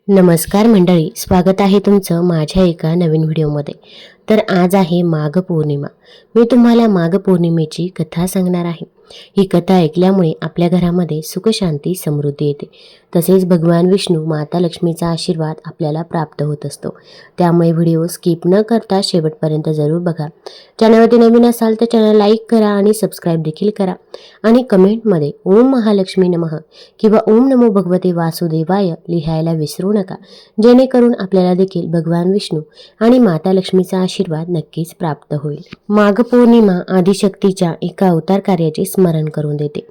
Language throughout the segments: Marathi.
नमस्कार मंडळी, स्वागत आहे तुमचं माझ्या एका नवीन व्हिडिओमध्ये. तर आज आहे माघ पौर्णिमा. मी तुम्हाला माघ पौर्णिमेची कथा सांगणार आहे. ही कथा ऐकल्यामुळे आपल्या घरामध्ये सुख शांती समृद्धी येते. तसेच भगवान विष्णू माता लक्ष्मीचा आशीर्वाद आपल्याला प्राप्त होत असतो. त्यामुळे व्हिडिओ स्किप न करता शेवटपर्यंत जरूर बघा. चॅनलवरती नवीन असाल तर चॅनल लाईक करा आणि सबस्क्राईब देखील करा. आणि कमेंटमध्ये ओम महालक्ष्मी नमः किंवा ओम नमो भगवते वासुदेवाय लिहायला विसरू नका, जेणेकरून आपल्याला देखील भगवान विष्णू आणि माता लक्ष्मीचा आशीर्वाद नक्कीच प्राप्त होईल. माघ पौर्णिमा आदिशक्तीच्या एका अवतार कार्याचे स्मरण करून देते.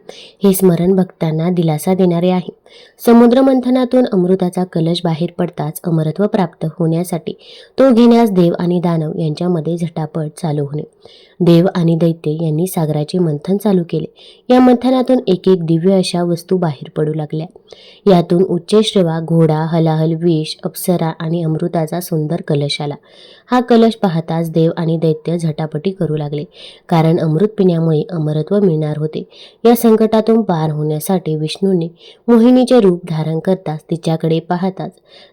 हे स्मरण भक्तांना दिलासा देणारे आहे. समुद्र मंथनातून अमृताचा कलश बाहेर पडताच अमरत्व प्राप्त होण्यासाठी तो घेण्यास देव आणि दानव यांच्यामध्ये झटापट चालू होणे. देव आणि दैत्य यांनी सागराचे मंथन चालू केले. या मंथनातून एक एक दिव्य अशा वस्तू बाहेर पडू लागल्या. यातून उच्चैश्रवा, घोडा, हलाहल, विष, अप्सरा आणि अमृताचा सुंदर कलश आला. हा कलश पाहताच देव आणि दैत्य झटापटी करू लागले, कारण अमृत पिण्यामुळे अमरत्व मिळणार होते. या संकटातून पार होण्यासाठी विष्णूने मोहिनीचे रूप धारण करताच तिच्याकडे पाहताच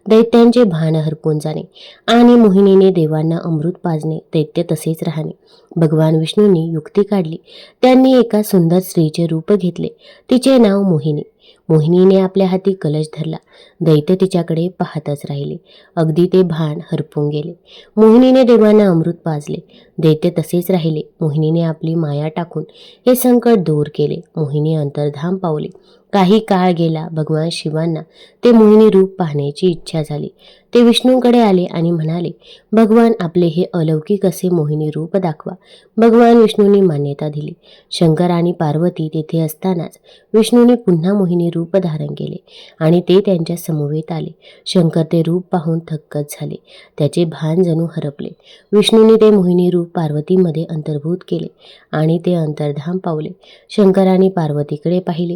दैत्यांचे भान हरपून जाणे आणि मोहिनीने देवांना अमृत पाजणे, दैत्य तसेच राहणे. भगवान विष्णूंनी युक्ती काढली. त्यांनी एका सुंदर स्त्रीचे रूप घेतले. तिचे नाव मोहिनी. मोहिनीने आपल्या हाती कलश धरला. दैत्य तिच्याकडे पाहतच राहिले. अगदी ते भान हरपून गेले. मोहिनीने देवांना अमृत पाजले. दैत्य तसेच राहिले. मोहिनीने आपली माया टाकून हे संकट दूर केले. मोहिनी अंतर्धाम पावली. काही काळ गेला. भगवान शिवांना ते मोहिनी रूप पाहण्याची इच्छा झाली. ते विष्णूंकडे आले आणि म्हणाले, भगवान, आपले हे अलौकिक असे मोहिनी रूप दाखवा. भगवान विष्णूंनी मान्यता दिली. शंकर आणि पार्वती तेथे असतानाच विष्णूने पुन्हा मोहिनी रूप धारण केले आणि ते त्यांच्या समवेत आले. शंकर ते रूप पाहून थक्कच झाले. त्याचे भान जणू हरपले. विष्णूने ते मोहिनी रूप पार्वतीमध्ये अंतर्भूत केले आणि ते अंतर्धाम पावले. शंकराने पार्वतीकडे पाहिले.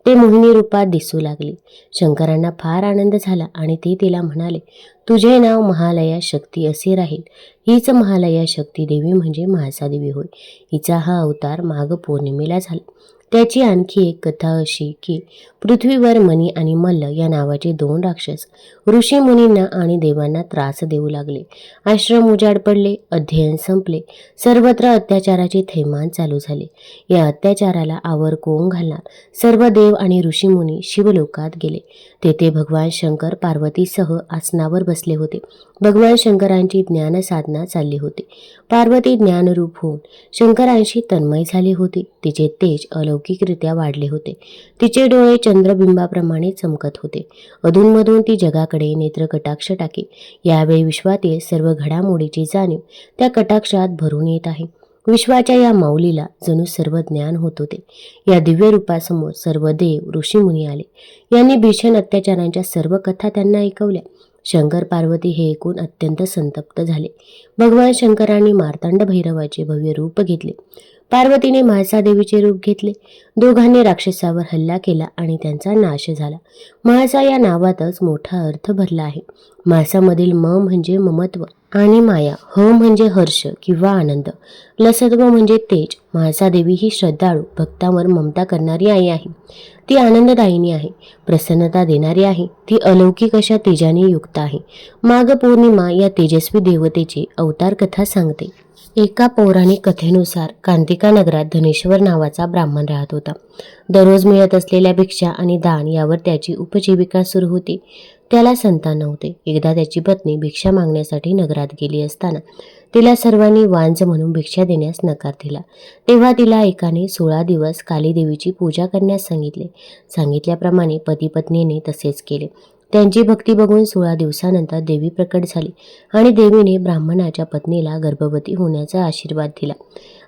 ते मोहिनी रूपात दिसू लागले. शंकरांना फार आनंद झाला आणि ते तिला म्हणाले, तुझे नाव महालया शक्ती असे राहील. हीच महालया शक्ती देवी म्हणजे म्हाळसादेवी होय. हिचा हा अवतार माघ पौर्णिमेला झाला. त्याची आणखी एक कथा अशी की पृथ्वीवर मनी आणि मल्ल या नावाचे दोन राक्षस ऋषी मुनींना आणि देवांना त्रास देऊ लागले. आश्रम उजाड पडले. अध्ययन संपले. सर्वत्र अत्याचाराचे थैमान चालू झाले. या अत्याचाराला आवर कोण घालणार? सर्व देव आणि ऋषीमुनी शिवलोकात गेले. तेथे भगवान शंकर पार्वतीसह आसनावर बसले होते. भगवान शंकरांची ज्ञान साधना चालली होती. पार्वती ज्ञानरूप होऊन शंकरांशी तन्मय झाली होती. तिचे तेज अलौकिकरित्या वाढले होते. तिचे डोळे चंद्रबिंबाप्रमाणे चमकत होते. अधूनमधून ती जगाकडे नेत्रकटाक्ष टाके. यावेळी विश्वातील सर्व घडामोडीची जाणीव त्या कटाक्षात भरून येत आहे. विश्वाच्या या माऊलीला जणू सर्व ज्ञान होत होते. या दिव्य रूपासमोर सर्व देव ऋषीमुनी आले. यांनी भीषण अत्याचारांच्या सर्व कथा त्यांना ऐकवल्या. शंकर पार्वती हे ऐकून अत्यंत संतप्त झाले. भगवान शंकरांनी मार्तांड भैरवाचे भव्य रूप घेतले. पार्वतीने म्हाळसादेवीचे रूप घेतले. दोघांनी राक्षसावर हल्ला केला आणि त्यांचा नाश झाला. म्हाळसा या नावातच मोठा अर्थ भरला आहे. म्हाळसामधील म म्हणजे ममत्व आणि माया, ह म्हणजे हर्ष किंवा आनंद, लसत्व म्हणजे तेज. म्हाळसादेवी ही श्रद्धाळू भक्तांवर ममता करणारी आई आहे. ती आनंददायिनी आहे, प्रसन्नता देणारी आहे. ती अलौकिक अशा तेजाने युक्त आहे. माघ पौर्णिमा या तेजस्वी देवतेची अवतार कथा सांगते. एका पौराणिक कथेनुसार कांतिका नगरात धनेश्वर नावाचा ब्राह्मण राहत होता. दररोज मिळत असलेल्या भिक्षा आणि दान यावर त्याची उपजीविका सुरू होती. त्याला संतान नव्हते. एकदा त्याची पत्नी भिक्षा मागण्यासाठी नगरात गेली असताना तिला सर्वांनी वांज म्हणून भिक्षा देण्यास नकार दिला. तेव्हा तिला एकाने 16 दिवस कालीदेवीची पूजा करण्यास सांगितले. सांगितल्याप्रमाणे पती पत्नीने तसेच केले. त्यांची भक्ती बघून 16 दिवसानंतर देवी प्रकट झाली आणि देवीने ब्राह्मणाच्या पत्नीला गर्भवती होण्याचा आशीर्वाद दिला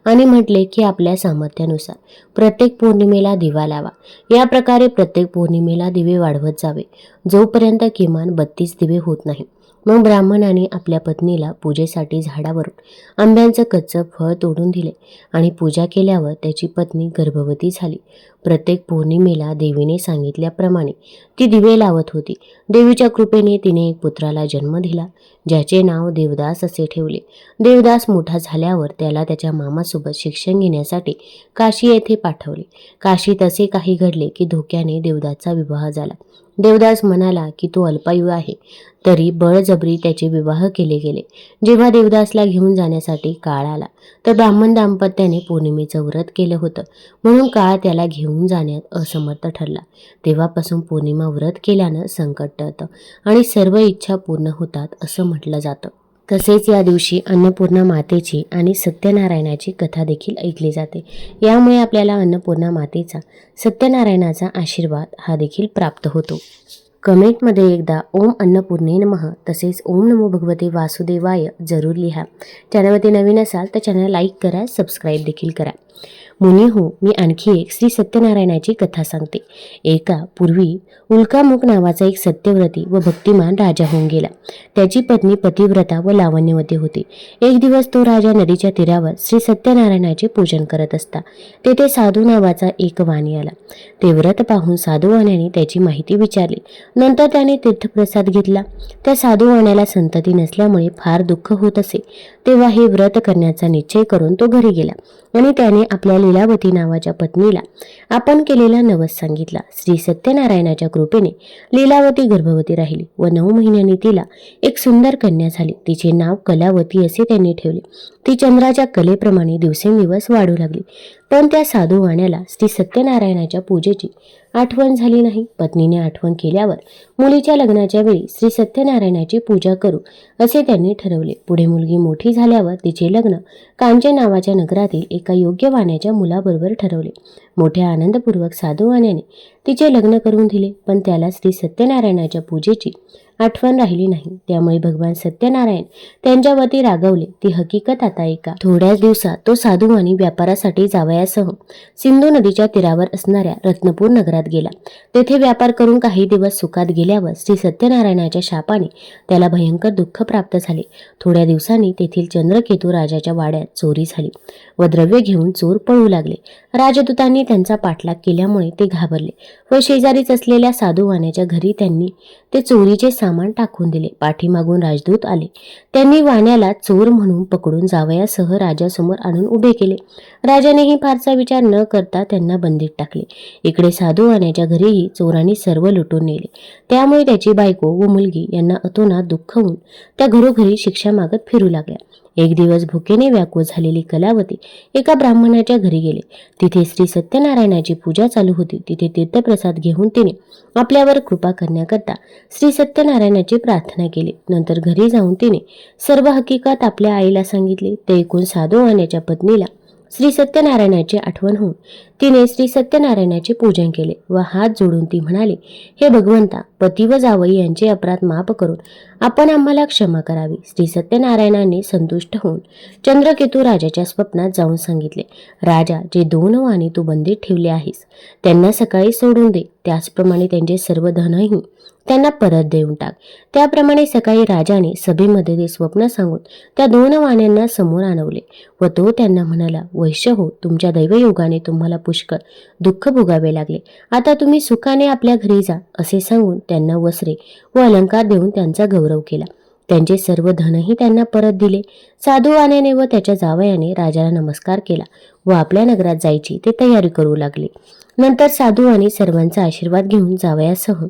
आणि म्हटले की आपल्या सामर्थ्यानुसार प्रत्येक पौर्णिमेला दिवा लावा. या प्रकारे प्रत्येक पौर्णिमेला दिवे वाढवत जावे, जोपर्यंत किमान 32 दिवे होत नाही. मग ब्राह्मणाने आपल्या पत्नीला पूजेसाठी झाडावरून आंब्याचं कच्चं फळ तोडून दिले आणि पूजा केल्यावर त्याची पत्नी गर्भवती झाली. प्रत्येक पौर्णिमेला देवीने सांगितल्याप्रमाणे ती दिवे लावत होती. देवीच्या कृपेने तिने एक पुत्राला जन्म दिला, ज्याचे नाव देवदास असे ठेवले. देवदास मोठा झाल्यावर त्याला त्याच्या मामासोबत शिक्षण घेण्यासाठी काशी येथे पाठवले. काशीत असे काही घडले की धोक्याने देवदासचा विवाह झाला देवदास म्हणाला की तो अल्पायू आहे, तरी बळजबरी त्याचे विवाह केले गेले. जेव्हा देवदासला घेऊन जाण्यासाठी काळ आला तर ब्राह्मण दाम्पत्याने पौर्णिमेचं व्रत केलं होतं, म्हणून काळ त्याला घेऊन जाण्यात असमर्थ ठरला. तेव्हापासून पौर्णिमा व्रत केल्यानं संकट टळतं आणि सर्व इच्छा पूर्ण होतात असं म्हटलं जातं. तसेच या दिवशी अन्नपूर्णा मातेची आणि सत्यनारायणाची कथा देखील ऐकली जाते. यामुळे आपल्याला अन्नपूर्णा मातेचा, सत्यनारायणाचा आशीर्वाद हा देखील प्राप्त होतो. कमेंटमध्ये एकदा ओम अन्नपूर्णे नमः तसेच ओम नमो भगवते वासुदेवाय जरूर लिहा. चॅनलवरती नवीन असाल तर चॅनल लाईक करा, सबस्क्राईब देखील करा. मुनी हो, मी आणखी एक श्री सत्यनारायणाची कथा सांगते. एका पूर्वी उल्कामुख नावाचा एक सत्यव्रती व भक्तिमान राजा होऊन गेला. त्याची पत्नी पतिव्रता व लावण्यवती होती. एक दिवस तो राजा नदीच्या तीरावर श्री सत्यनारायणाचे पूजन करत असता तेथे साधू नावाचा एक वाणी आला. ते व्रत पाहून साधू वाण्याने त्याची माहिती विचारली. नंतर त्याने तीर्थप्रसाद घेतला. त्या साधू वाण्याला संतती नसल्यामुळे फार दुःख होत असे. तेव्हा हे व्रत करण्याचा निश्चय करून तो घरी गेला आणि त्याने आपल्या लीलावती नावाच्या पत्नीला आपण केलेला नवस सांगितला. श्री सत्यनारायणाच्या कृपेने लीलावती गर्भवती राहिली व 9 महिन्यांनी तिला एक सुंदर कन्या झाली. तिचे नाव कलावती असे त्यांनी ठेवले. ती चंद्राच्या कलेप्रमाणे दिवसेंदिवस वाढू लागली. पण त्या साधू वाण्याला श्री सत्यनारायणाच्या पूजेची आठवण झाली नाही. पत्नीने आठवण केल्यावर मुलीच्या लग्नाच्या वेळी श्री सत्यनारायणाची पूजा करू असे त्यांनी ठरवले. पुढे मुलगी मोठी झाल्यावर तिचे लग्न कांचन नावाच्या नगरातील एका योग्य वाण्याच्या मुलाबरोबर ठरवले. मोठ्या आनंदपूर्वक साधू वाण्याने तिचे लग्न करून दिले. पण त्याला श्री सत्यनारायणाच्या पूजेची आठवण राहिली नाही. त्यामुळे भगवान सत्यनारायण त्यांच्यावरती रागवले. ती हकीकत आता ऐका. थोड्याच दिवसात तो साधूवाणी व्यापारासाठी जावयासह सिंधू नदीच्या तीरावर असणाऱ्या रत्नपूर नगरात गेला. तेथे व्यापार करून काही दिवस सुखात गेल्यावर श्री सत्यनारायणाच्या शापाने त्याला भयंकर दुःख प्राप्त झाले. थोड्या दिवसांनी तेथील चंद्रकेतू राजाच्या वाड्यात चोरी झाली व द्रव्य घेऊन चोर पळू लागले. राजदूतांनी त्यांचा पाठलाग केल्यामुळे ते घाबरले व शेजारीच असलेल्या साधूवाण्याच्या घरी त्यांनी ते चोरीचे सामान टाकून दिले. पाठीमागून राजदूत आले. त्यांनी वाण्याला चोर म्हणून पकडून जावयासह राजासमोर आणून उभे केले. राजानेही फारसा विचार न करता त्यांना बंदीत टाकले. इकडे साधू वाण्याच्या घरीही चोरांनी सर्व लुटून नेले. त्यामुळे त्याची बायको व मुलगी यांना अतोनात दुःख होऊन त्या घरोघरी शिक्षा मागत फिरू लागल्या. एक दिवस भुकेने व्याकुळ झालेली कलावती एका ब्राह्मणाच्या घरी गेले. तिथे श्री सत्यनारायणाची पूजा चालू होती. तिथे तीर्थप्रसाद घेऊन तिने आपल्यावर कृपा करण्याकरता श्री सत्यनारायणाची प्रार्थना केली. नंतर घरी जाऊन तिने सर्व हकीकत आपल्या आईला सांगितली. ते ऐकून साधू वाण्याच्या पत्नीला श्री सत्यनारायणाची आठवण होऊन तिने श्री सत्यनारायणाचे पूजन केले व हात जोडून ती म्हणाली, हे भगवंता, पती व जावई यांचे अपराध माफ करून आपण आम्हाला क्षमा करावी. श्री सत्यनारायणाने संतुष्ट होऊन चंद्रकेतू राजाच्या स्वप्नात जाऊन सांगितले, राजा, जे 2 वाणी तू बंदीत ठेवले आहेस त्यांना सकाळी सोडून दे. त्याचप्रमाणे त्यांचे सर्व धनही त्यांना परत देऊन टाक. त्याप्रमाणे सकाळी राजाने सभेमध्ये ते स्वप्न सांगून त्या 2 वाण्यांना समोर आणवले व तो त्यांना म्हणाला, वैश्य हो, तुमच्या दैवयोगाने तुम्हाला पुष्कळ दुःख भोगावे लागले. आता तुम्ही सुखाने आपल्या घरी जा. असे सांगून त्यांना वस्त्रे व अलंकार देऊन त्यांचा गौरव केला. त्यांचे सर्व धनही त्यांना परत दिले. साधू वाण्याने व त्याच्या जावयाने राजाला नमस्कार केला व आपल्या नगरात जायची ते तयारी करू लागले. नंतर साधू आणि सर्वांचा आशीर्वाद घेऊन जावयासह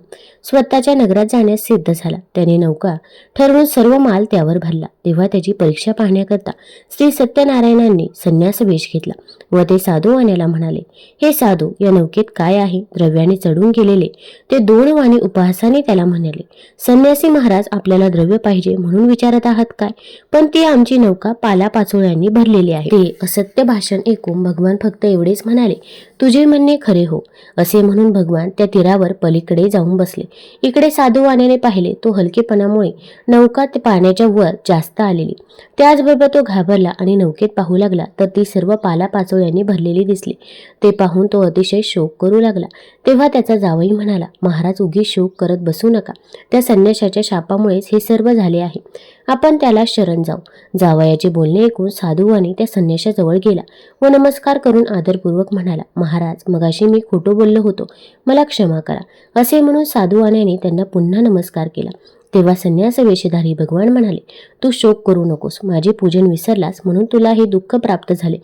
स्वतःच्या नगरात जाण्यास सिद्ध झाला. त्याने नौका ठरवून सर्व माल त्यावर भरला. तेव्हा त्याची परीक्षा पाहण्याकरता श्री सत्यनारायणांनी संन्यास वेश घेतला व ते साधू वाण्याला म्हणाले, हे साधू, या नौकेत काय आहे? द्रव्याने चढून गेलेले ते 2 वाणी उपहासाने त्याला म्हणाले, संन्यासी महाराज, आपल्याला द्रव्य पाहिजे म्हणून विचारत आहात काय? पण ती आमची नौका पालापाचोळ्यांनी भरलेली आहे. ते असत्य भाषण ऐकून भगवान फक्त एवढेच म्हणाले, तुझे म्हणणे खरे हो. असे म्हणून भगवान त्या तीरावर पलीकडे जाऊन बसले. इकडे साधू वाण्याने पाहिले तो हलकेपणामुळे नौका पाण्याच्या वर जास्त आलेली. त्याचबरोबर तो घाबरला आणि नौकेत पाहू लागला तर ती सर्व पालापाचोळ्यांनी भरलेली दिसली. ते पाहून तो अतिशय शोक करू लागला. तेव्हा त्याचा जावई म्हणाला, महाराज, उगीच शोक करत बसू नका. त्या संन्याशाच्या शापामुळेच हे सर्व झाले आहे. आपण त्याला शरण जाऊ. जावयाचे बोलणे ऐकून साधूवाणी त्या संन्याशाजवळ गेला व नमस्कार करून आदरपूर्वक म्हणाला, महाराज, मगाशी मी खोटं बोललो होतो, मला क्षमा करा. असे म्हणून साधूवाण्याने त्यांना पुन्हा नमस्कार केला. तेव्हा संन्यास वेशधारी भगवान म्हणाले, तू शोक करू नकोस. माझे पूजन विसरलास म्हणून तुला हे दुःख प्राप्त झाले.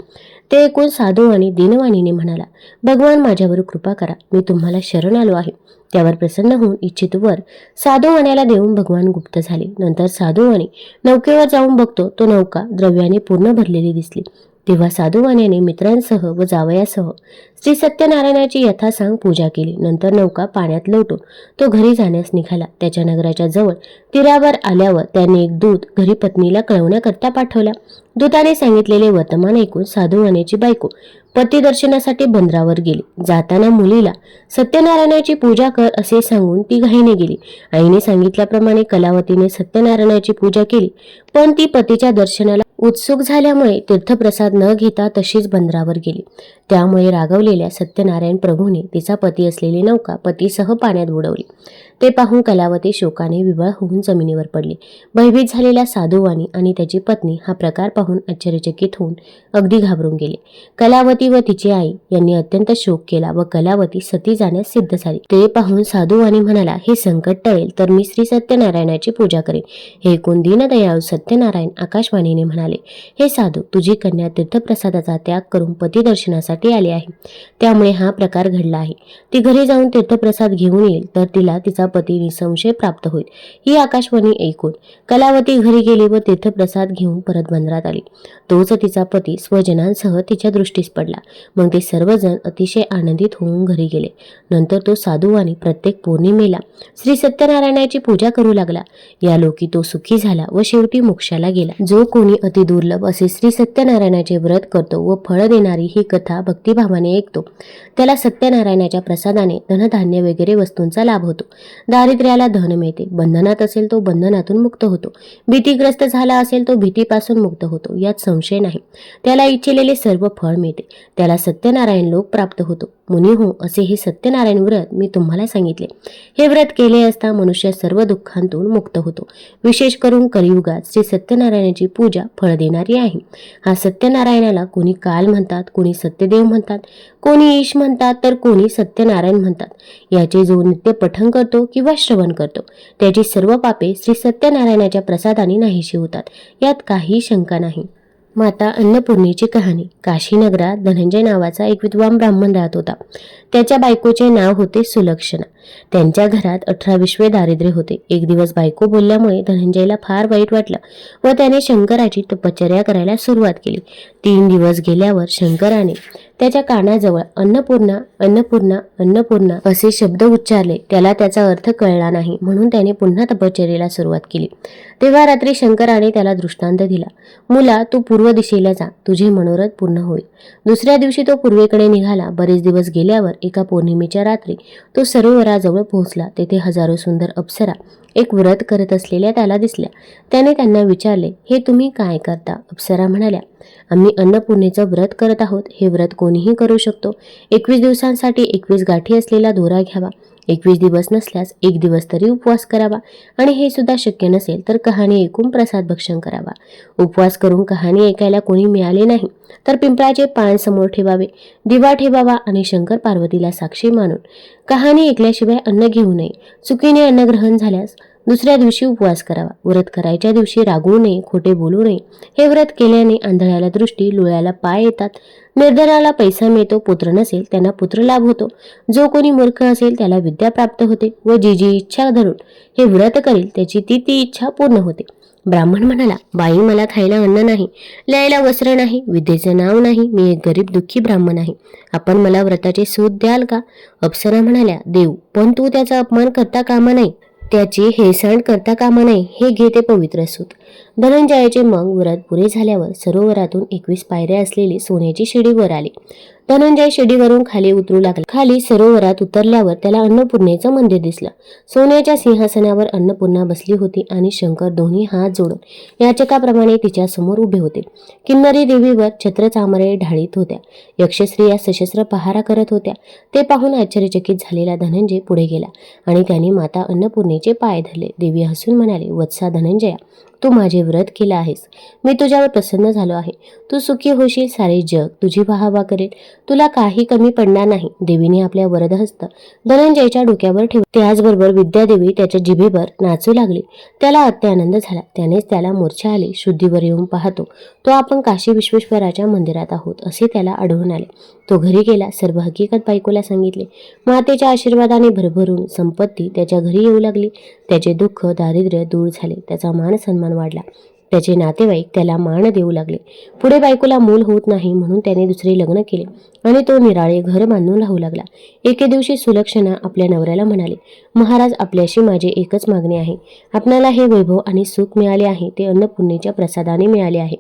ते ऐकून साधू आणि दीनवाणीने म्हणाला, भगवान, माझ्यावर कृपा करा. मी तुम्हाला शरण आलो आहे. त्यावर प्रसन्न होऊन इच्छित वर साधूवाण्याला देऊन भगवान गुप्त झाले. नंतर साधूवाणी नौकेवर जाऊन बघतो तो नौका द्रव्याने पूर्ण भरलेली दिसली. तेव्हा साधूवाण्याने मित्रांसह व जावयासह श्री सत्यनारायणाची यथासांग पूजा केली. नंतर नौका पाण्यात लोटून तो घरी जाण्यास निघाला. त्याच्या नगराच्या जवळ तीरावर आल्यावर त्याने एक दूत घरी पत्नीला कळवण्याकरता पाठवला. दूताने सांगितलेले वर्तमान ऐकून साधूवाण्याची बायको पती दर्शनासाठी बंदरावर गेली. जाताना मुलीला सत्यनारायणाची पूजा कर असे सांगून ती घाईने गेली. आईने सांगितल्याप्रमाणे कलावतीने सत्यनारायणाची पूजा केली, पण ती पतीच्या दर्शनाला उत्सुक झाल्यामुळे तीर्थप्रसाद न घेता तशीच बंदरावर गेली. त्यामुळे रागवलेल्या सत्यनारायण प्रभूने तिचा पती असलेली नौका पतीसह पाण्यात बुडवली. ते पाहून कलावती शोकाने विव्हळ होऊन जमिनीवर पडली. भयभीत झालेल्या साधूवाणी आणि त्याची पत्नी हा प्रकार पाहून आश्चर्यचकित होऊन अगदी घाबरून गेले. कलावती व तिची आई यांनी अत्यंत शोक केला व कलावती सती जाण्यास सिद्ध झाली. ते पाहून साधूवाणी म्हणाला, हे संकट टळेल तर मी श्री सत्यनारायणाची पूजा करेन. हे ऐकून दीनदयाळू सत्यनारायण आकाशवाणीने म्हणाले, हे साधू, तुझी कन्या तीर्थप्रसादाचा त्याग करून पती दर्शनासाठी आली आहे, त्यामुळे हा प्रकार घडला आहे. ती घरी जाऊन तीर्थप्रसाद घेऊन येईल तर तिला तिचा पती निसंशय प्राप्त होईल. ही आकाशवाणी ऐकून कलावती घरी गेली व तीर्थप्रसाद घेऊन परत बंदरात आली. तोच तिचा पती स्वजनांसह तिच्या दृष्टीस पडला. मग ते सर्वजण अतिशय आनंदित होऊन घरी गेले. नंतर तो साधूवाणी प्रत्येक पौर्णिमेला श्री सत्यनारायणाची पूजा करू लागला. या लोकी तो सुखी झाला व शेवटी मोक्षाला गेला. जो कोणी अति दुर्लभ असे श्री सत्यनारायणाचे व्रत करतो व फळ देणारी ही कथा भक्तिभावाने ऐकतो, त्याला सत्यनारायणाच्या प्रसादाने धनधान्य वगैरे वस्तूंचा लाभ होतो. दारिद्र्याला धन मिळते. बंधनात असेल तो बंधनातून मुक्त होतो. भीतीग्रस्त झाला असेल तो भीतीपासून मुक्त होतो, यात संशय नाही. त्याला इच्छिलेले सर्व फळ मिळते. त्याला सत्यनारायण लोक प्राप्त होतो. मुनी हो, असे हे सत्यनारायण व्रत मी तुम्हाला सांगितले. हे व्रत केले असता मनुष्य सर्व दुःखांतून मुक्त होतो. विशेष करून कलियुगात श्री सत्यनारायणाची पूजा फळ देणारी आहे. हा सत्यनारायणाला कोणी काल म्हणतात, कोणी सत्यदेव म्हणतात, कोणी ईश म्हणतात, तर कोणी सत्यनारायण म्हणतात. याचे जो नित्य पठण करतो किंवा श्रवण करतो त्याची सर्व पापे श्री सत्यनारायणाच्या प्रसादाने नाहीशी होतात, यात काही शंका नाही. माता अन्नपूर्णेची कहाणी. काशीनगरात धनंजय नावाचा एक विद्वान ब्राह्मण राहत होता. त्याच्या बायकोचे नाव होते सुलक्षणा. त्यांच्या घरात 18 दारिद्र्य होते. एक दिवस बायको बोलल्यामुळे धनंजयला फार वाईट वाटलं व त्याने शंकराची तपश्चर्या करायला सुरुवात केली. 3 दिवस गेल्यावर शंकराने त्याच्या कानाजवळ अन्नपूर्णा अन्नपूर्णा अन्नपूर्णा असे शब्द उच्चारले. त्याला त्याचा अर्थ कळला नाही, म्हणून त्याने पुन्हा तपश्चर्येला सुरुवात केली. तेव्हा रात्री शंकराने त्याला दृष्टांत दिला, मुला, तू पूर्व दिशेला जा, तुझे मनोरथ पूर्ण होईल. दुसऱ्या दिवशी तो पूर्वेकडे निघाला. बरेच दिवस गेल्यावर एका पौर्णिमेच्या रात्री तो सरोवराजवळ पोहोचला. तेथे हजारो सुंदर अप्सरा एक व्रत करत असलेल्या त्याला दिसल्या. त्याने त्यांना विचारले, हे तुम्ही काय करता? अप्सरा म्हणाल्या, आम्ही अन्नपूर्णेचं व्रत करत आहोत. हे व्रत कोणीही करू शकतो. 21 दिवसांसाठी 21 गाठी असलेला दोरा घ्यावा. 21 दिवस नसल्यास 1 दिवस तरी उपवास करावा आणि हे सुद्धा शक्य नसेल तर कहाणी ऐकून प्रसाद भक्षण करावा. उपवास करून कहाणी ऐकायला कोणी मिळाले नाही तर पिंपळाचे पान समोर ठेवावे, दिवा ठेवावा आणि शंकर पार्वतीला साक्षी मानून कहाणी ऐकल्याशिवाय अन्न घेऊ नये. चुकीने अन्न ग्रहण झाल्यास दुसऱ्या दिवशी उपवास करावा. व्रत करायच्या दिवशी रागवू नये, खोटे बोलू नये. हे व्रत केल्याने आंधळ्याला दृष्टी, लुळ्याला पाय येतात, निर्धनाला पैसा मिळतो, पुत्र नसेल त्यांना पुत्र लाभ होतो, जो कोणी मूर्ख असेल त्याला विद्या प्राप्त होते व जी जी इच्छा धरून हे व्रत करेल त्याची ती इच्छा पूर्ण होते. ब्राह्मण म्हणाला, बाई, मला खायला अन्न नाही, ल्यायला वस्त्र नाही, विद्येचे नाव नाही, मी एक गरीब दुःखी ब्राह्मण आहे. आपण मला व्रताचे सूत द्याल का? अप्सरा म्हणाल्या, देऊ, पण तू त्याचा अपमान करता कामा नाही, त्याची हेळसांड करता कामा नाही. हे घे ते पवित्र सूत. धनंजयाचे मग व्रत पुरे झाल्यावर सरोवरातून 21 पायऱ्या असलेली सोन्याची शिडी वर आली. धनंजय शिडीवरून खाली उतरू लागला. खाली सरोवरात उतरल्यावर त्याला अन्नपूर्णेचं मंदिर दिसलं. सोन्याच्या सिंहासनावर अन्नपूर्णा बसली होती आणि शंकर दोन्ही हात जोडून याचकाप्रमाणे तिच्या समोर उभे होते. किन्नरी देवीवर छत्र चामरे ढाळीत होत्या. यक्षस्त्रिया सशस्त्र पहारा करत होत्या. ते पाहून आश्चर्यचकित झालेला धनंजय पुढे गेला आणि त्याने माता अन्नपूर्णेचे पाय धरले. देवी हसून म्हणाले, वत्सा धनंजया, तू माझे व्रत केलं आहेस. मी तुझ्यावर प्रसन्न झालो आहे. तू सुखी होशील. सारे जग तुझी वाहवा करेल. तुला काही कमी पडणार नाही. देवीने आपल्या वरदहस्त धनंजयच्या डोक्यावर ठेवले. त्याचबरोबर विद्यादेवी त्याच्या जिभेवर नाचू लागली. त्याला अत्यानंद झाला. त्यानेच त्याला मूर्छा आली. शुद्धीवर येऊन पाहतो तो आपण काशी विश्वेश्वराच्या मंदिरात आहोत असे त्याला आढळून आले. तो घरी गेला. सर्व हकीकत बायकोला सांगितले. मातेच्या आशीर्वादाने भरभरून संपत्ती त्याच्या घरी येऊ लागली. त्याचे दुःख दारिद्र्य दूर झाले. त्याचा मान सन्मान वाढला. त्याचे नातेवाईक त्याला मान देऊ लागले. पुढे बायकोला मूल होत नाही म्हणून त्याने दुसरे लग्न केले आणि तो निराळे घर बांधून राहू लागला. एके दिवशी सुलक्षणा आपल्या नवऱ्याला म्हणाली, महाराज, आपल्याशी माझी एकच मागणी आहे. आपणाला हे वैभव आणि सुख मिळाले आहे ते अन्नपूर्णेच्या प्रसादाने मिळाले आहे.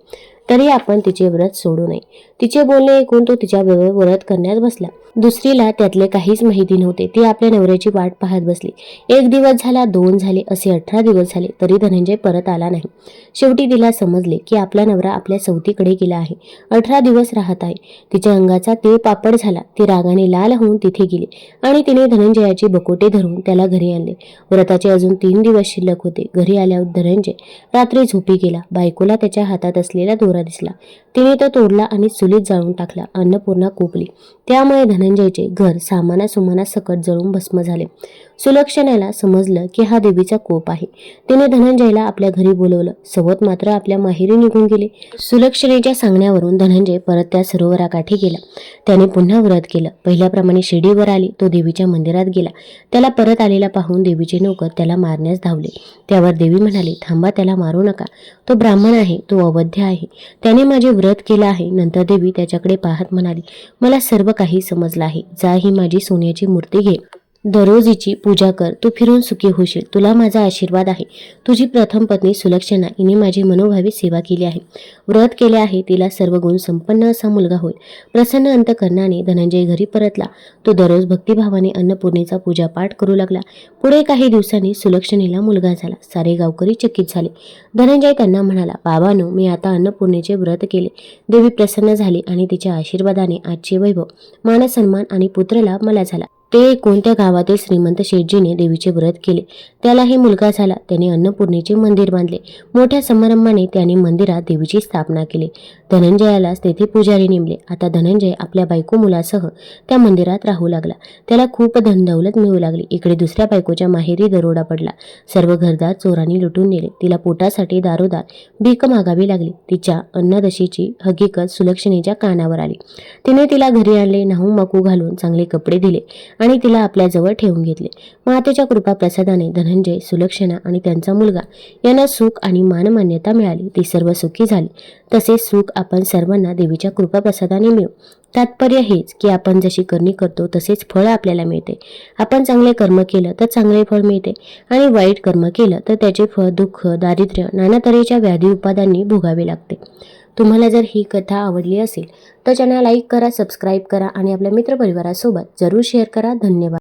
तरी आपण तिचे व्रत सोडू नये. तिचे बोलणे ऐकून तो तिच्याबरोबर व्रत करण्यास बसला. दुसरीला त्यातले काहीच माहिती नव्हते. ती आपल्या नवऱ्याची वाट पाहत बसली. 1 दिवस झाला, 2 झाले, असे 18 दिवस झाले तरी धनंजय परत आला नाही. शेवटी तिला समजले की आपला नवरा आपल्या सवतीकडे गेला आहे. 18 दिवस राहत आहे. तिच्या अंगाचा तीळ पापड झाला. ती रागाने लाल होऊन तिथे गेली आणि तिने धनंजयाची बकोटे धरून त्याला घरी आणले. व्रताचे अजून 3 दिवस शिल्लक होते. घरी आल्यावर धनंजय रात्री झोपी गेला. बायकोला त्याच्या हातात असलेला दोरा दिसला. तिने तो तोडला आणि चुलीत जाळून टाकला. अन्नपूर्णा कोपली. त्यामुळे धनंजयचे घर सामाना सुमाना सकट जळून भस्म झाले. सुलक्षणाला समजलं की हा देवीचा कोप आहे. तिने धनंजयला आपल्या घरी बोलवलं. सवत मात्र आपल्या माहेरी निघून गेले. सुलक्षणेच्या सांगण्यावरून धनंजय परत त्या सरोवराकाठी गेला. त्याने पुन्हा व्रत केलं. पहिल्याप्रमाणे शिडीवर आली. तो देवीच्या मंदिरात गेला. त्याला परत आलेला पाहून देवीचे नौकर त्याला मारण्यास धावले. त्यावर देवी म्हणाली, थांबा, त्याला मारू नका. तो ब्राह्मण आहे. तो अवध्य आहे. त्याने माझे व्रत केलं आहे. नंतर देवी त्याच्याकडे पाहत म्हणाली, मला सर्व काही समजलं आहे. जा, ही माझी सोन्याची मूर्ती घे. दररोज हिची पूजा कर. तू फिरून सुखी होशील. तुला माझा आशीर्वाद आहे. तुझी प्रथम पत्नी सुलक्षणा हिने माझी मनोभावी सेवा केली आहे. व्रत केले आहे. तिला सर्व गुण संपन्न असा मुलगा होईल. प्रसन्न अंतकरणाने धनंजय घरी परतला. तो दररोज भक्तिभावाने अन्नपूर्णेचा पूजापाठ करू लागला. पुढे काही दिवसांनी सुलक्षणेला मुलगा झाला. सारे गावकरी चकित झाले. धनंजय त्यांना म्हणाला, बाबांनो, मी आता अन्नपूर्णेचे व्रत केले. देवी प्रसन्न झाली आणि तिच्या आशीर्वादाने आजचे वैभव, मानसन्मान आणि पुत्रलाभ मला झाला. ते कोणत्या गावातील श्रीमंत शेठजीने देवीचे व्रत केले. त्यालाही मुलगा झाला. त्याने अन्नपूर्णेचे मंदिर बांधले. मोठ्या समारंभाने त्याने मंदिरात देवीची स्थापना केली. धनंजयालाच तेथे पुजारी नेमले. आता धनंजय आपल्या बायको मुलासह त्या मंदिरात राहू लागला. त्याला खूप धनदौलत मिळू लागली. इकडे दुसऱ्या बायकोच्या माहेरी दरोडा पडला. सर्व घरदार चोरांनी लुटून नेले. तिला पोटासाठी दारोदार भीक मागावी लागली. तिच्या अन्नदशीची हकीकत सुलक्षणेच्या कानावर आली. तिने तिला घरी आणले. न्हाऊ माकू घालून चांगले कपडे दिले आणि तिला आपल्याजवळ ठेवून घेतले. मातेच्या कृपा प्रसादाने धनंजय, सुलक्षणा आणि त्यांचा मुलगा यांना सुख आणि मानमान्यता मिळाली. ती सर्व सुखी झाली. तसे सुख आपण सर्वांना देवीच्या कृपा प्रसादाने मिळू. तात्पर्य हेच की आपण जशी करणी करतो तसेच फळ आपल्याला मिळते. आपण चांगले कर्म केलं तर चांगले फळ मिळते आणि वाईट कर्म केलं तर त्याचे फळ दुःख, दारिद्र्य, नाना तऱ्हेच्या व्याधी उपादांनी भोगावे लागते. तुम्हाला जर ही कथा आवडली असेल तर चॅनल लाईक करा, सबस्क्राईब करा आणि आपल्या मित्रपरिवारासोबत जरूर शेअर करा. धन्यवाद.